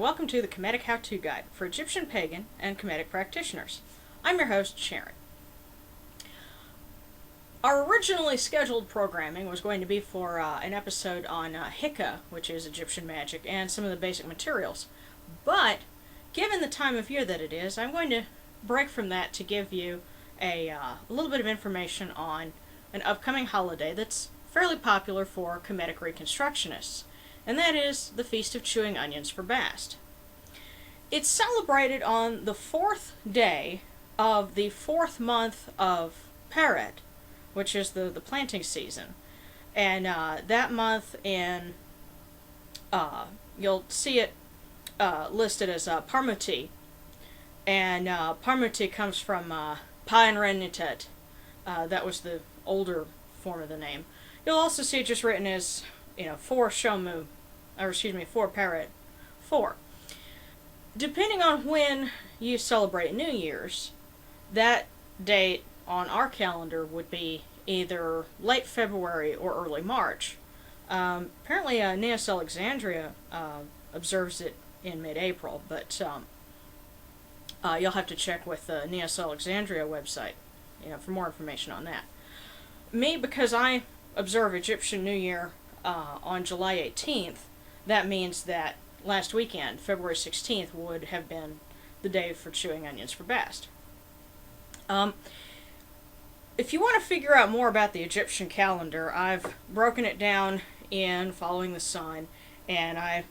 welcome to the Kemetic How-To Guide for Egyptian Pagan and Kemetic practitioners. I'm your host, Sharon. Our originally scheduled programming was going to be for an episode on Hika, which is Egyptian magic, and some of the basic materials. But, given the time of year that it is, I'm going to break from that to give you a little bit of information on an upcoming holiday that's fairly popular for Kemetic Reconstructionists, and that is the Feast of Chewing Onions for Bast. It's celebrated on the fourth day of the fourth month of Peret, which is the planting season. And that month you'll see it listed as Parmuti. And Parmuti comes from Paenrenitet. That was the older form of the name. You'll also see it just written as, for Shomu, for Peret 4. Depending on when you celebrate New Year's, that date on our calendar would be either late February or early March. Apparently, Neos Alexandria observes it in mid-April, but you'll have to check with the Neos Alexandria website, for more information on that. Me, because I observe Egyptian New Year on July 18th, that means that last weekend, February 16th, would have been the day for chewing onions for Bast. If you want to figure out more about the Egyptian calendar, I've broken it down in Following the Sun, and I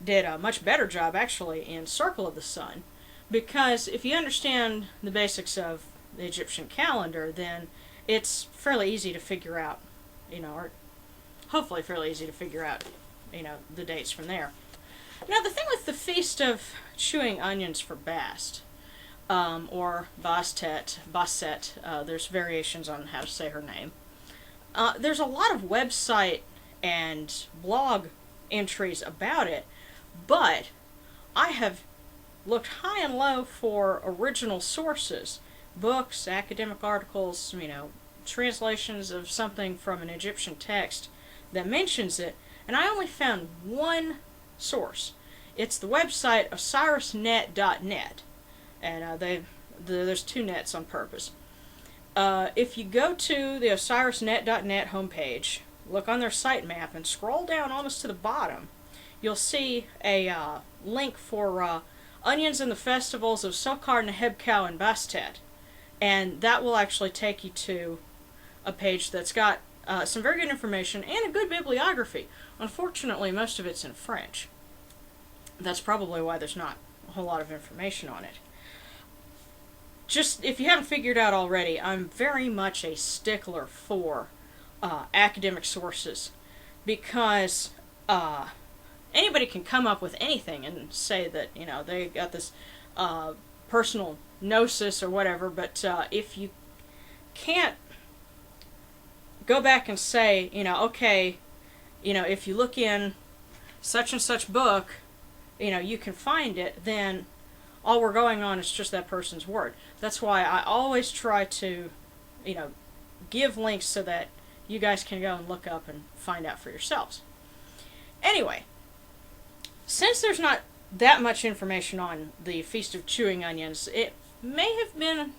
did a much better job, actually, in Circle of the Sun, because if you understand the basics of the Egyptian calendar, then it's fairly easy to figure out, or hopefully fairly easy to figure out, the dates from there. Now, the thing with the Feast of Chewing Onions for Bast, or Bastet, there's variations on how to say her name. There's a lot of website and blog entries about it, but I have looked high and low for original sources, books, academic articles, translations of something from an Egyptian text that mentions it, and I only found one source. It's the website osirisnet.net, and there's two nets on purpose. If you go to the osirisnet.net homepage, look on their sitemap, and scroll down almost to the bottom, you'll see a link for onions and the festivals of Sokar, Nehebkau, and Bastet, and that will actually take you to a page that's got some very good information and a good bibliography. Unfortunately, most of it's in French. That's probably why there's not a whole lot of information on it. Just, if you haven't figured out already, I'm very much a stickler for academic sources, because anybody can come up with anything and say that, they got this personal gnosis or whatever, but if you can't go back and say, okay, if you look in such and such book, you can find it, then all we're going on is just that person's word. That's why I always try to, give links so that you guys can go and look up and find out for yourselves. Anyway, since there's not that much information on the Feast of Chewing Onions, it may have been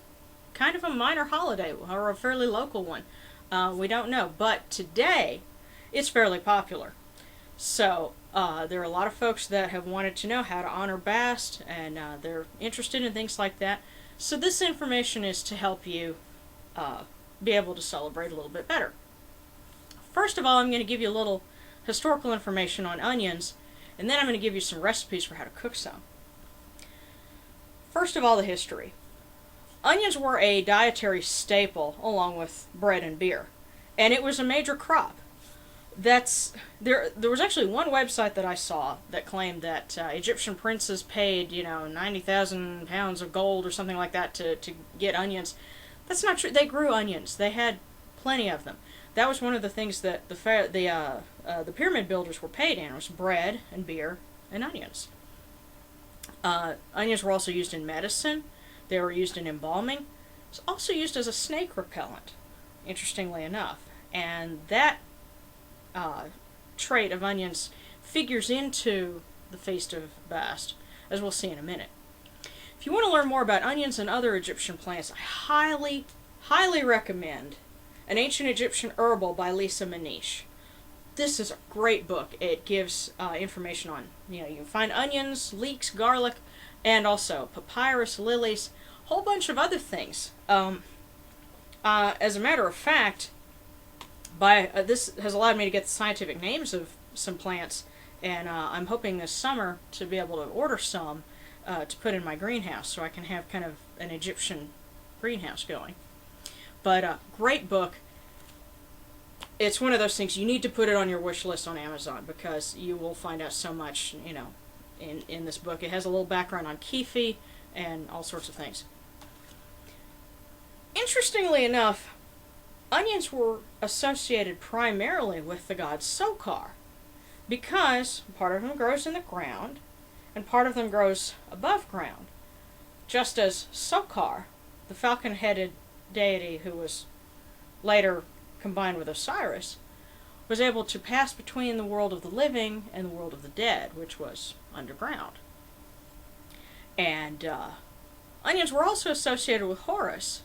kind of a minor holiday, or a fairly local one. We don't know, but today it's fairly popular. So there are a lot of folks that have wanted to know how to honor Bast, and they're interested in things like that. So this information is to help you be able to celebrate a little bit better. First of all, I'm going to give you a little historical information on onions, and then I'm going to give you some recipes for how to cook some. First of all, the history. Onions were a dietary staple along with bread and beer, and it was a major crop. There was actually one website that I saw that claimed that Egyptian princes paid, 90,000 pounds of gold or something like that to get onions. That's not true. They grew onions. They had plenty of them. That was one of the things that the pyramid builders were paid in, was bread and beer and onions. Onions were also used in medicine. They were used in embalming. It was also used as a snake repellent, interestingly enough. And that trait of onions figures into the Feast of Bast, as we'll see in a minute. If you want to learn more about onions and other Egyptian plants, I highly, highly recommend An Ancient Egyptian Herbal by Lisa Manish. This is a great book. It gives information on, you can find onions, leeks, garlic, and also papyrus, lilies, a whole bunch of other things. As a matter of fact, this has allowed me to get the scientific names of some plants, and I'm hoping this summer to be able to order some to put in my greenhouse so I can have kind of an Egyptian greenhouse going. But great book. It's one of those things you need to put it on your wish list on Amazon, because you will find out so much, in this book. It has a little background on kefi and all sorts of things. Interestingly enough, onions were associated primarily with the god Sokar, because part of them grows in the ground and part of them grows above ground, just as Sokar, the falcon-headed deity who was later combined with Osiris, was able to pass between the world of the living and the world of the dead, which was underground. And onions were also associated with Horus,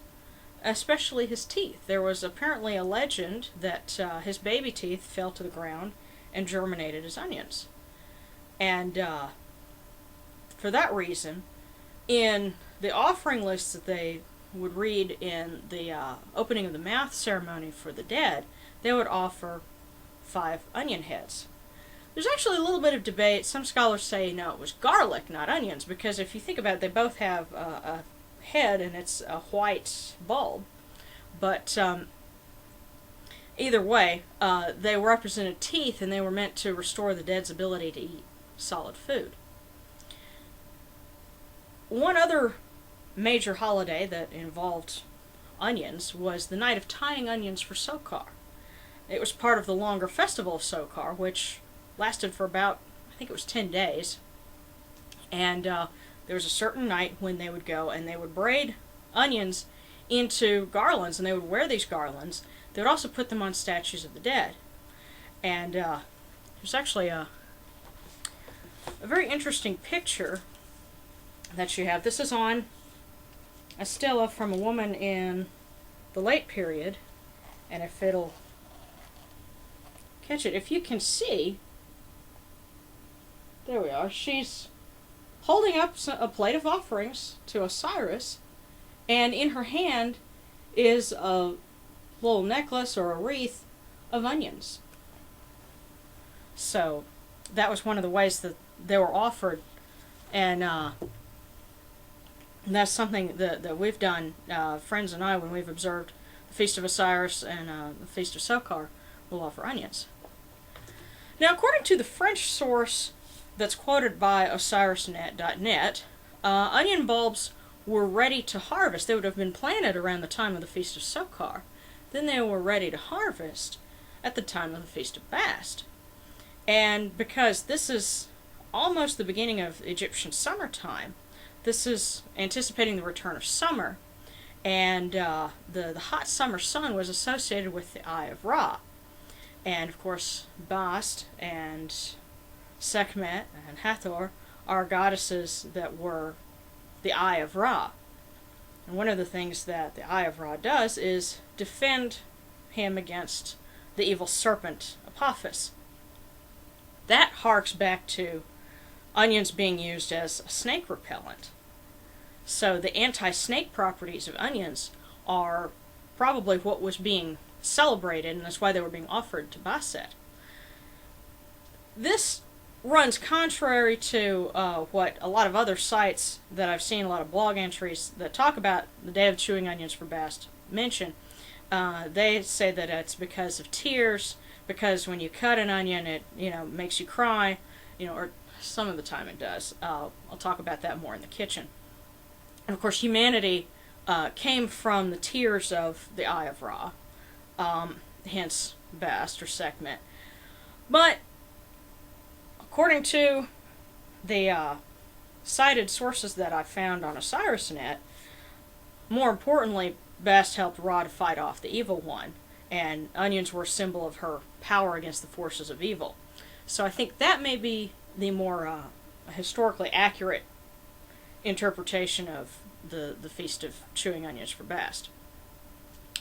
especially his teeth. There was apparently a legend that his baby teeth fell to the ground and germinated as onions. And for that reason, in the offering lists that they would read in the opening of the mouth ceremony for the dead, they would offer 5 onion heads. There's actually a little bit of debate. Some scholars say no, it was garlic, not onions, because if you think about it, they both have a head and it's a white bulb. But either way, they represented teeth, and they were meant to restore the dead's ability to eat solid food. One other major holiday that involved onions was the night of tying onions for Sokar. It was part of the longer festival of Sokar, which lasted for about, I think it was 10 days. And there was a certain night when they would go and they would braid onions into garlands, and they would wear these garlands. They would also put them on statues of the dead. And there's actually a very interesting picture that you have. This is on a stela from a woman in the late period, and if it'll catch it, if you can see, there we are, she's holding up a plate of offerings to Osiris, and in her hand is a little necklace or a wreath of onions. So that was one of the ways that they were offered, and that's something that we've done, friends and I, when we've observed the Feast of Osiris and the Feast of Sokar, we'll offer onions. Now, according to the French source that's quoted by osirisnet.net, onion bulbs were ready to harvest. They would have been planted around the time of the Feast of Sokar. Then they were ready to harvest at the time of the Feast of Bast. And because this is almost the beginning of Egyptian summertime, this is anticipating the return of summer, and the hot summer sun was associated with the Eye of Ra. And of course, Bast and Sekhmet and Hathor are goddesses that were the Eye of Ra. And one of the things that the Eye of Ra does is defend him against the evil serpent Apophis. That harks back to onions being used as a snake repellent. So the anti-snake properties of onions are probably what was being celebrated, and that's why they were being offered to Bastet. This runs contrary to what a lot of other sites that I've seen, a lot of blog entries that talk about the Day of Chewing Onions for Bast mention. They say that it's because of tears, because when you cut an onion, it makes you cry, or some of the time it does. I'll talk about that more in the kitchen. And of course, humanity came from the tears of the Eye of Ra, hence Bast or Sekhmet. But according to the cited sources that I found on OsirisNet, more importantly, Bast helped Ra to fight off the evil one, and onions were a symbol of her power against the forces of evil. So I think that may be the more a historically accurate interpretation of the Feast of Chewing Onions for Bast.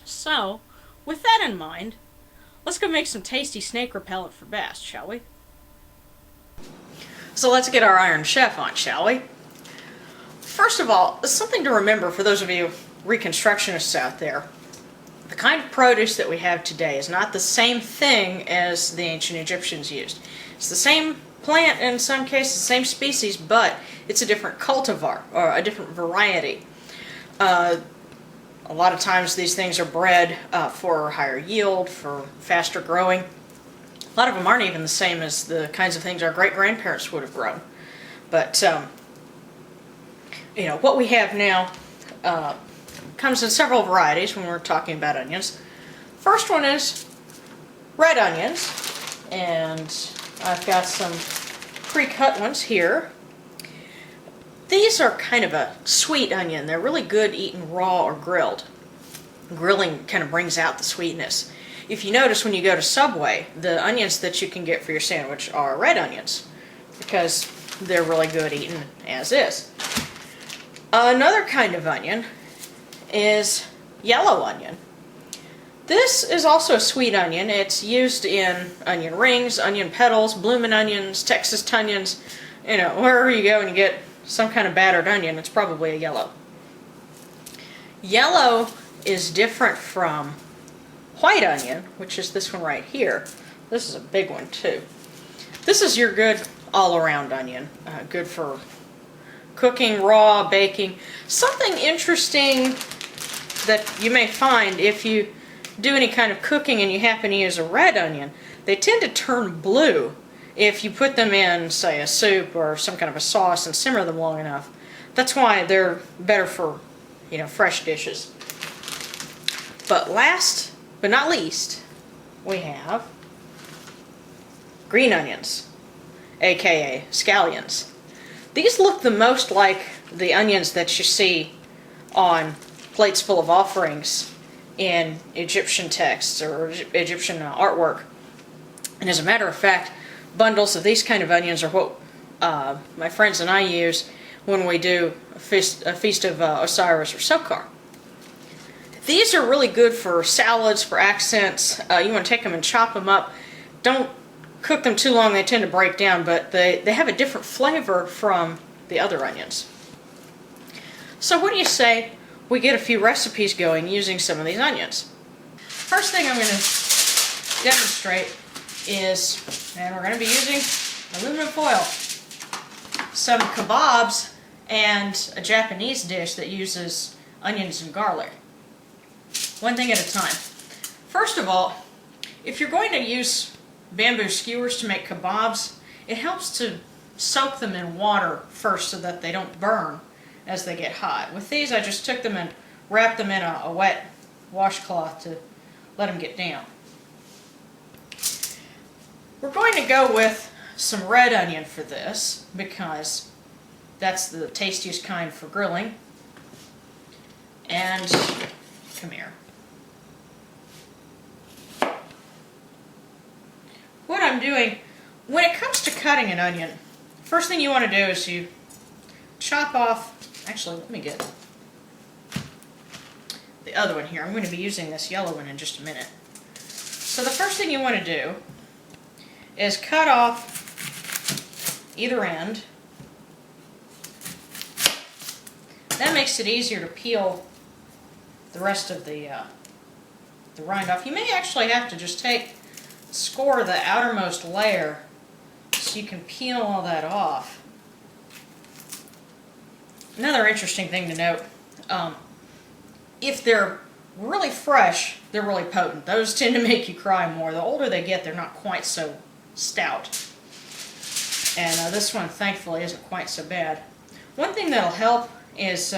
So, with that in mind, let's go make some tasty snake repellent for Bast, shall we? So let's get our Iron Chef on, shall we? First of all, something to remember for those of you Reconstructionists out there. The kind of produce that we have today is not the same thing as the ancient Egyptians used. It's the same plant, in some cases, the same species, but it's a different cultivar, or a different variety. A lot of times these things are bred for higher yield, for faster growing. A lot of them aren't even the same as the kinds of things our great-grandparents would have grown. But, you know, what we have now comes in several varieties when we're talking about onions. First one is red onions, and I've got some pre-cut ones here. These are kind of a sweet onion. They're really good eaten raw or grilled. Grilling kind of brings out the sweetness. If you notice when you go to Subway, the onions that you can get for your sandwich are red onions because they're really good eaten as is. Another kind of onion is yellow onion. This is also a sweet onion. It's used in onion rings, onion petals, bloomin' onions, Texas tunions. You know, wherever you go and you get some kind of battered onion, it's probably a yellow. Yellow is different from white onion, which is this one right here. This is a big one too. This is your good all-around onion, good for cooking, raw, baking. Something interesting that you may find if you do any kind of cooking and you happen to use a red onion, they tend to turn blue if you put them in, say, a soup or some kind of a sauce and simmer them long enough. That's why they're better for, you know, fresh dishes. But last but not least, we have green onions, aka scallions. These look the most like the onions that you see on plates full of offerings in Egyptian texts or Egyptian artwork. And as a matter of fact, bundles of these kind of onions are what my friends and I use when we do a feast of Osiris or Sokar. These are really good for salads, for accents. You want to take them and chop them up. Don't cook them too long, they tend to break down, but they have a different flavor from the other onions. So what do you say we get a few recipes going using some of these onions? First thing I'm going to demonstrate is, and we're going to be using aluminum foil, some kebabs and a Japanese dish that uses onions and garlic. One thing at a time. First of all, if you're going to use bamboo skewers to make kebabs, it helps to soak them in water first so that they don't burn as they get hot. With these, I just took them and wrapped them in a wet washcloth to let them get down. We're going to go with some red onion for this because that's the tastiest kind for grilling. And come here. What I'm doing, when it comes to cutting an onion, first thing you want to do is you chop off, actually let me get the other one here. I'm going to be using this yellow one in just a minute. So the first thing you want to do is cut off either end. That makes it easier to peel the rest of the rind off. You may actually have to just score the outermost layer so you can peel all that off. Another interesting thing to note, if they're really fresh, they're really potent. Those tend to make you cry more. The older they get, they're not quite so stout. And this one, thankfully, isn't quite so bad. One thing that'll help is,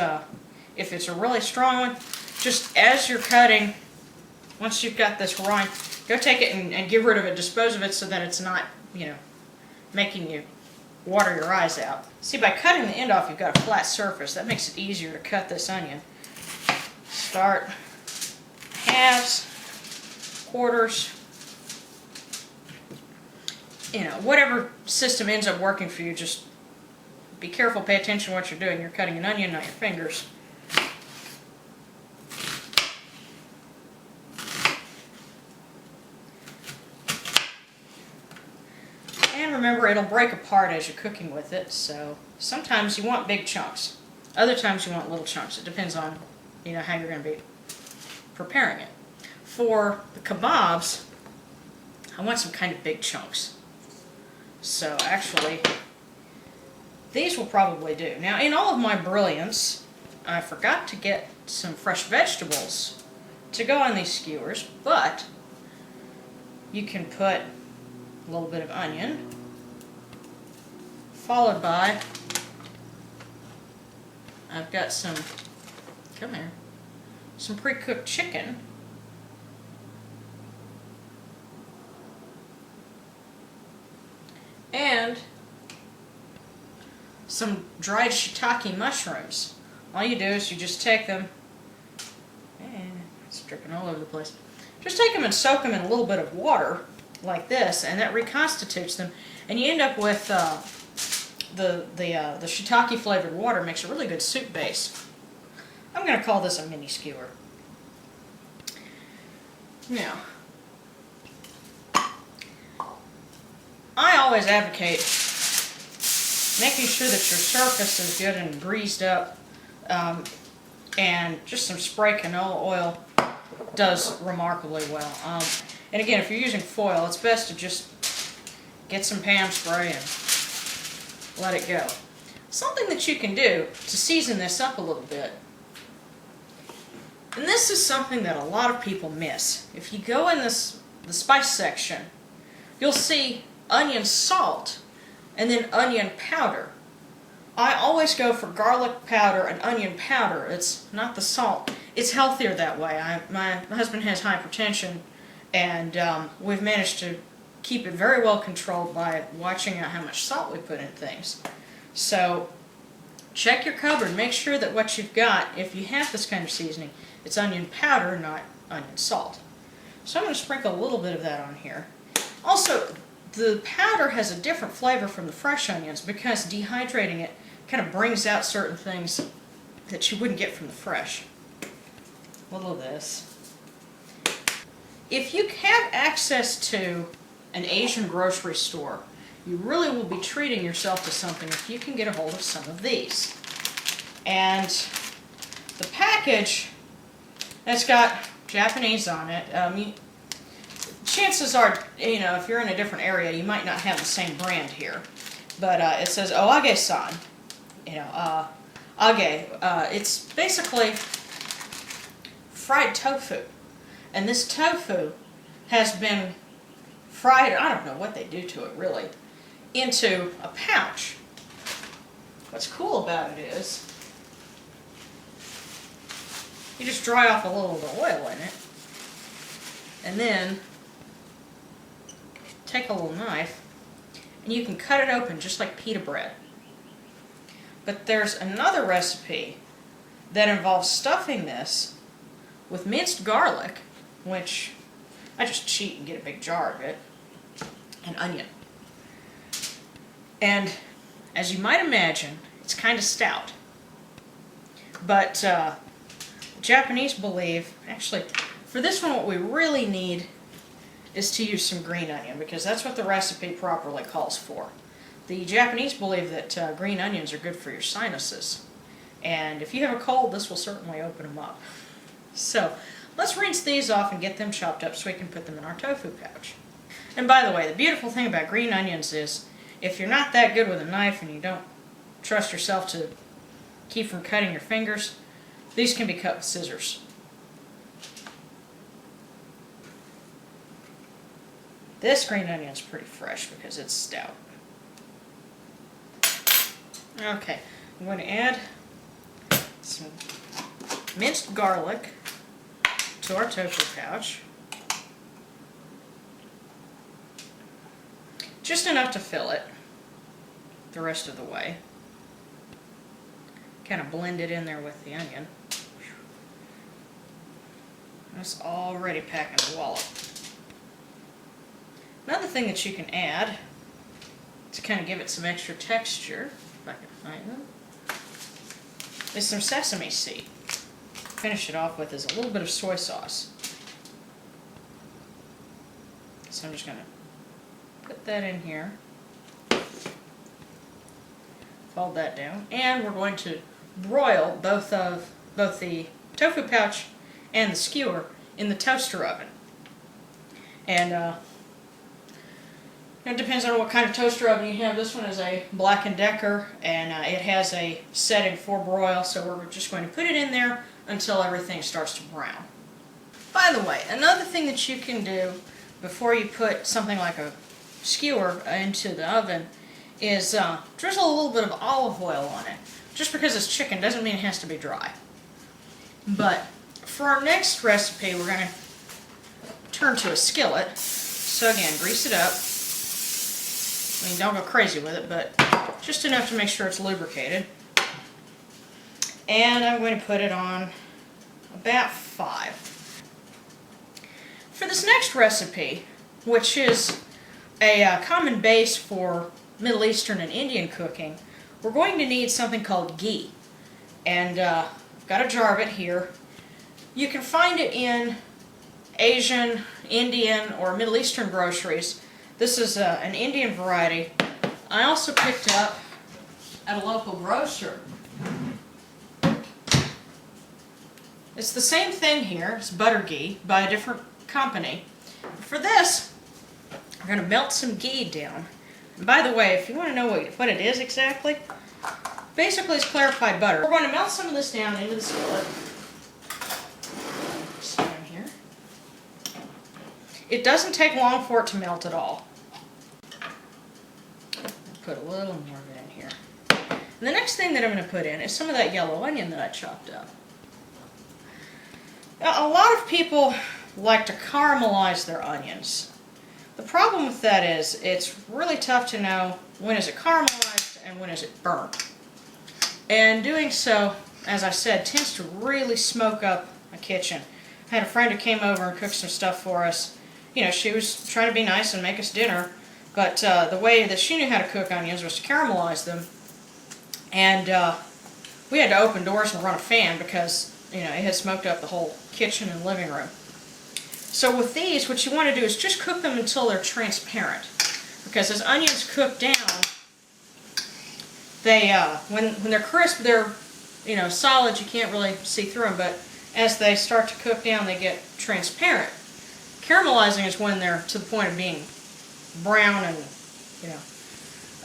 if it's a really strong one, just as you're cutting, once you've got this rind, go take it and get rid of it, dispose of it so that it's not, you know, making you water your eyes out. See, by cutting the end off, you've got a flat surface. That makes it easier to cut this onion. Start halves, quarters, you know, whatever system ends up working for you, just be careful, pay attention to what you're doing. You're cutting an onion, not your fingers. And remember, it'll break apart as you're cooking with it, so sometimes you want big chunks. Other times you want little chunks. It depends on, how you're going to be preparing it. For the kebabs, I want some kind of big chunks. So actually, these will probably do. Now, in all of my brilliance, I forgot to get some fresh vegetables to go on these skewers, but you can put a little bit of onion, followed by, I've got some pre-cooked chicken. And some dried shiitake mushrooms. All you do is you just take them, it's dripping all over the place. Just take them and soak them in a little bit of water, like this, and that reconstitutes them. And you end up with the shiitake flavored water makes a really good soup base. I'm going to call this a mini skewer. Now, I always advocate making sure that your surface is good and greased up, and just some spray canola oil does remarkably well. And again, if you're using foil, it's best to just get some Pam spray and let it go. Something that you can do to season this up a little bit, and this is something that a lot of people miss. If you go in the spice section, you'll see onion salt and then onion powder. I always go for garlic powder and onion powder. It's not the salt. It's healthier that way. My husband has hypertension, and we've managed to keep it very well controlled by watching out how much salt we put in things. So check your cupboard. Make sure that what you've got, if you have this kind of seasoning, it's onion powder, not onion salt. So I'm going to sprinkle a little bit of that on here. Also, the powder has a different flavor from the fresh onions because dehydrating it kind of brings out certain things that you wouldn't get from the fresh. A little of this. If you have access to an Asian grocery store, you really will be treating yourself to something if you can get a hold of some of these. And the package has got Japanese on it. Chances are, if you're in a different area, you might not have the same brand here. But it says Oage-san. It's basically fried tofu. And this tofu has been fried, I don't know what they do to it really, into a pouch. What's cool about it is you just dry off a little of the oil in it, and then take a little knife, and you can cut it open just like pita bread. But there's another recipe that involves stuffing this with minced garlic, which I just cheat and get a big jar of it, and onion. And as you might imagine, it's kind of stout. But the Japanese believe, actually, for this one what we really need is to use some green onion, because that's what the recipe properly calls for. The Japanese believe that green onions are good for your sinuses. And if you have a cold, this will certainly open them up. So let's rinse these off and get them chopped up so we can put them in our tofu pouch. And by the way, the beautiful thing about green onions is if you're not that good with a knife and you don't trust yourself to keep from cutting your fingers, these can be cut with scissors. This green onion is pretty fresh because it's stout. Okay, I'm going to add some minced garlic to our tofu pouch. Just enough to fill it the rest of the way. Kind of blend it in there with the onion. That's already packing a wallop. Another thing that you can add to kind of give it some extra texture, I can find them, is some sesame seed. Finish it off with is a little bit of soy sauce. So I'm just going to put that in here. Fold that down. And we're going to broil both the tofu pouch and the skewer in the toaster oven. And it depends on what kind of toaster oven you have. This one is a Black & Decker, and it has a setting for broil, so we're just going to put it in there until everything starts to brown. By the way, another thing that you can do before you put something like a skewer into the oven is drizzle a little bit of olive oil on it. Just because it's chicken doesn't mean it has to be dry. But for our next recipe, we're going to turn to a skillet. So again, grease it up. I mean, don't go crazy with it, but just enough to make sure it's lubricated. And I'm going to put it on about 5. For this next recipe, which is a common base for Middle Eastern and Indian cooking, we're going to need something called ghee. And I've got a jar of it here. You can find it in Asian, Indian, or Middle Eastern groceries. This is an Indian variety. I also picked up at a local grocer. It's the same thing here. It's butter ghee by a different company. For this, we're going to melt some ghee down. And by the way, if you want to know what it is exactly, basically it's clarified butter. We're going to melt some of this down into the skillet. Here. It doesn't take long for it to melt at all. Put a little more of it in here. And the next thing that I'm going to put in is some of that yellow onion that I chopped up. Now, a lot of people like to caramelize their onions. The problem with that is it's really tough to know when is it caramelized and when is it burnt. And doing so, as I said, tends to really smoke up a kitchen. I had a friend who came over and cooked some stuff for us. You know, she was trying to be nice and make us dinner, but the way that she knew how to cook onions was to caramelize them. And we had to open doors and run a fan because, you know, it had smoked up the whole kitchen and living room. So with these, what you want to do is just cook them until they're transparent. Because as onions cook down, they when they're crisp, they're, you know, solid, you can't really see through them, but as they start to cook down, they get transparent. Caramelizing is when they're to the point of being brown and, you know,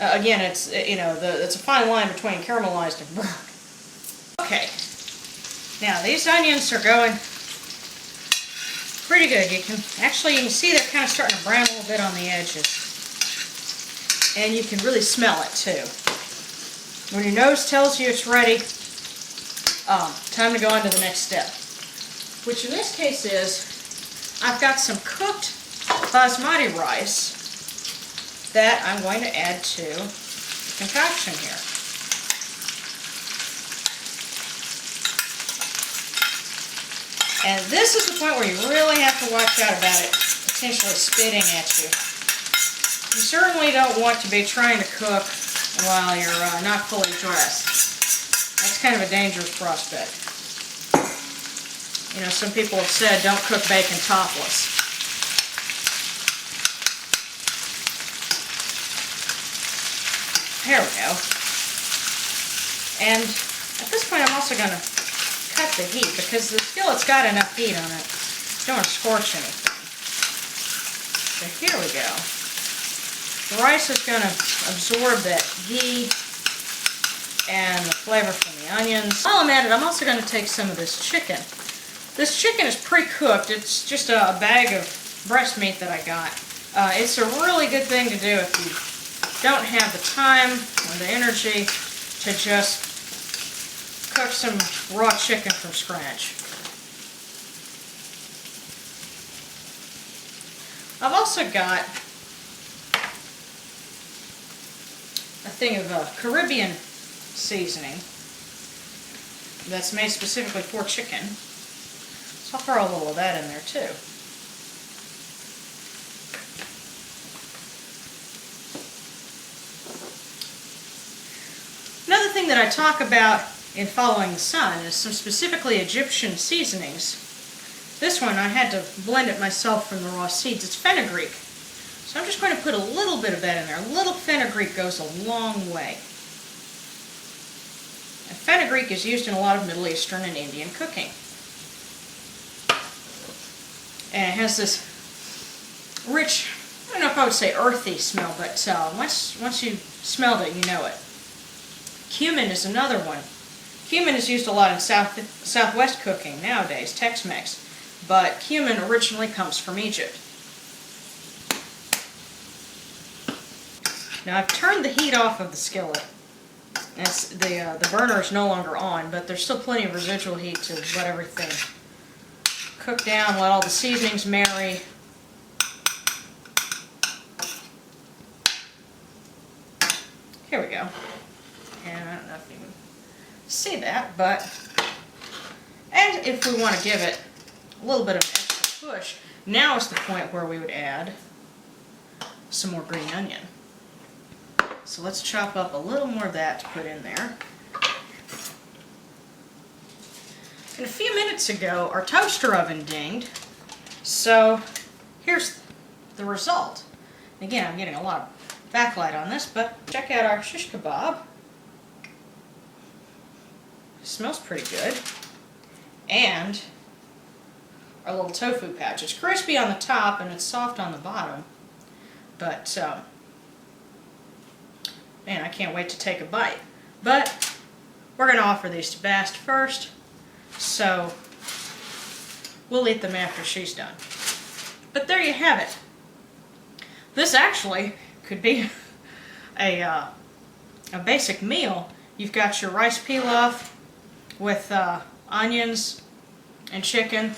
again, it's, you know, it's a fine line between caramelized and burnt. Okay, now these onions are going pretty good. You can see they're kind of starting to brown a little bit on the edges. And you can really smell it too. When your nose tells you it's ready, time to go on to the next step. Which in this case is, I've got some cooked basmati rice that I'm going to add to the concoction here. And this is the point where you really have to watch out about it potentially spitting at you. You certainly don't want to be trying to cook while you're not fully dressed. That's kind of a dangerous prospect. You know, some people have said don't cook bacon topless. There we go. And at this point I'm also going to cut the heat because the skillet's got enough heat on it. Don't want to scorch anything. So here we go. The rice is going to absorb that ghee and the flavor from the onions. While I'm at it, I'm also going to take some of this chicken. This chicken is pre-cooked. It's just a bag of breast meat that I got. It's a really good thing to do if you don't have the time or the energy to just cook some raw chicken from scratch. I've also got a thing of Caribbean seasoning that's made specifically for chicken. So I'll throw a little of that in there too. thing that I talk about in Following the Sun is some specifically Egyptian seasonings. This one I had to blend it myself from the raw seeds. It's fenugreek. So I'm just going to put a little bit of that in there. A little fenugreek goes a long way. And fenugreek is used in a lot of Middle Eastern and Indian cooking. And it has this rich, I don't know if I would say earthy smell, but once you smelled it, you know it. Cumin is another one. Cumin is used a lot in Southwest cooking nowadays, Tex-Mex, but cumin originally comes from Egypt. Now I've turned the heat off of the skillet. The burner is no longer on, but there's still plenty of residual heat to let everything cook down, let all the seasonings marry. Here we go. And I don't know if you can see that, but and if we want to give it a little bit of an extra push, now is the point where we would add some more green onion. So let's chop up a little more of that to put in there. And a few minutes ago, our toaster oven dinged, so here's the result. Again, I'm getting a lot of backlight on this, but check out our shish kebab. It smells pretty good. And our little tofu patch. It's crispy on the top and it's soft on the bottom, but man, I can't wait to take a bite. But we're going to offer these to Bast first, so we'll eat them after she's done. But there you have it. This actually could be a basic meal. You've got your rice pilaf with onions and chicken,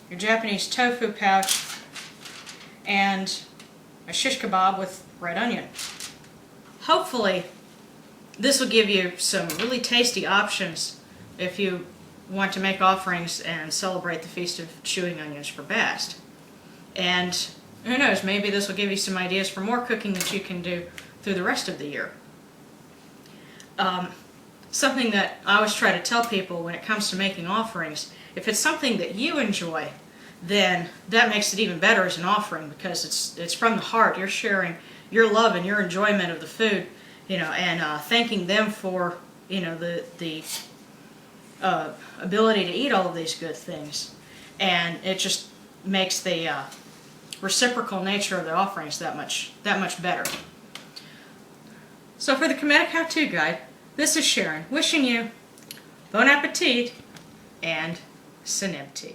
your Japanese tofu pouch, and a shish kebab with red onion. Hopefully this will give you some really tasty options if you want to make offerings and celebrate the Feast of Chewing Onions for Bast. And who knows, maybe this will give you some ideas for more cooking that you can do through the rest of the year. Something that I always try to tell people when it comes to making offerings, if it's something that you enjoy, then that makes it even better as an offering, because it's from the heart. You're sharing your love and your enjoyment of the food, and thanking them for, the ability to eat all of these good things. And it just makes the reciprocal nature of the offerings that much better. So for the Kemetic How-To Guide, this is Sharon, wishing you bon appetit and sanibti.